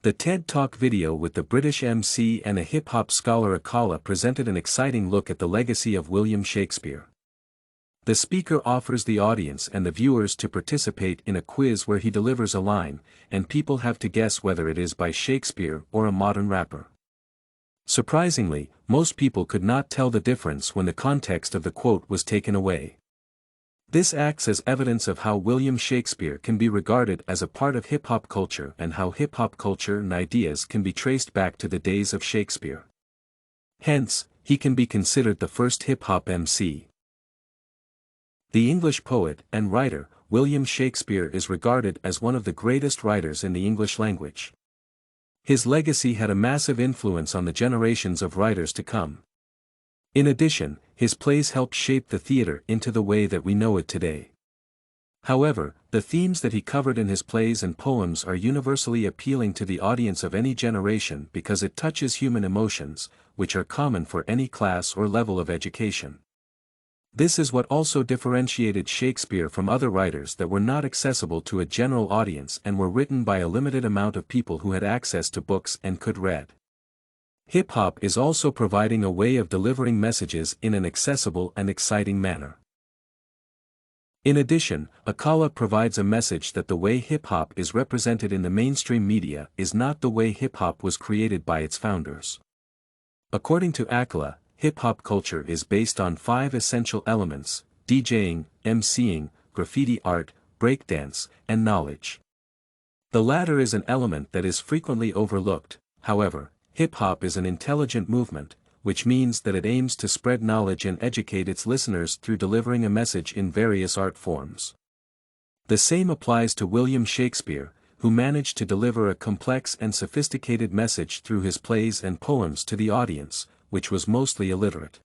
The TED Talk video with the British MC and a hip-hop scholar Akala presented an exciting look at the legacy of William Shakespeare. The speaker offers the audience and the viewers to participate in a quiz where he delivers a line, and people have to guess whether it is by Shakespeare or a modern rapper. Surprisingly, most people could not tell the difference when the context of the quote was taken away. This acts as evidence of how William Shakespeare can be regarded as a part of hip-hop culture and how hip-hop culture and ideas can be traced back to the days of Shakespeare. Hence, he can be considered the first hip-hop MC. The English poet and writer, William Shakespeare is regarded as one of the greatest writers in the English language. His legacy had a massive influence on the generations of writers to come. In addition, his plays helped shape the theater into the way that we know it today. However, the themes that he covered in his plays and poems are universally appealing to the audience of any generation because it touches human emotions, which are common for any class or level of education. This is what also differentiated Shakespeare from other writers that were not accessible to a general audience and were written by a limited amount of people who had access to books and could read. Hip-hop is also providing a way of delivering messages in an accessible and exciting manner. In addition, Akala provides a message that the way hip-hop is represented in the mainstream media is not the way hip-hop was created by its founders. According to Akala, hip-hop culture is based on 5 essential elements: DJing, MCing, graffiti art, breakdance, and knowledge. The latter is an element that is frequently overlooked. However, hip-hop is an intelligent movement, which means that it aims to spread knowledge and educate its listeners through delivering a message in various art forms. The same applies to William Shakespeare, who managed to deliver a complex and sophisticated message through his plays and poems to the audience, which was mostly illiterate.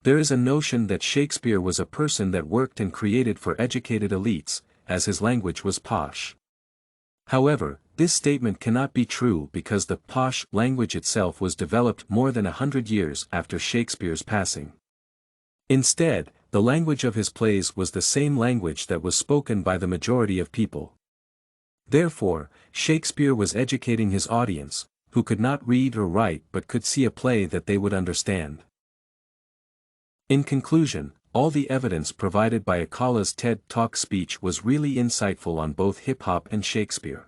There is a notion that Shakespeare was a person that worked and created for educated elites, as his language was posh. However, this statement cannot be true because the posh language itself was developed more than 100 years after Shakespeare's passing. Instead, the language of his plays was the same language that was spoken by the majority of people. Therefore, Shakespeare was educating his audience, who could not read or write but could see a play that they would understand. In conclusion, all the evidence provided by Akala's TED Talk speech was really insightful on both hip-hop and Shakespeare.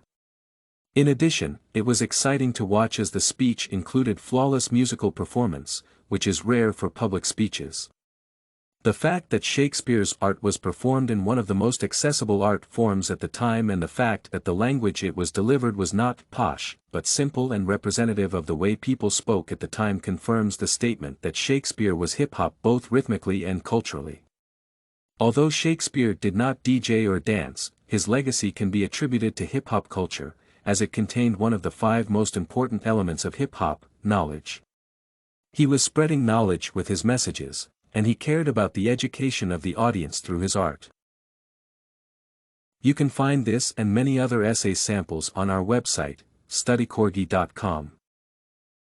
In addition, it was exciting to watch as the speech included flawless musical performance, which is rare for public speeches. The fact that Shakespeare's art was performed in one of the most accessible art forms at the time and the fact that the language it was delivered was not posh, but simple and representative of the way people spoke at the time confirms the statement that Shakespeare was hip-hop both rhythmically and culturally. Although Shakespeare did not DJ or dance, his legacy can be attributed to hip-hop culture, as it contained one of the 5 most important elements of hip-hop, knowledge. He was spreading knowledge with his messages, and he cared about the education of the audience through his art. You can find this and many other essay samples on our website, studycorgi.com.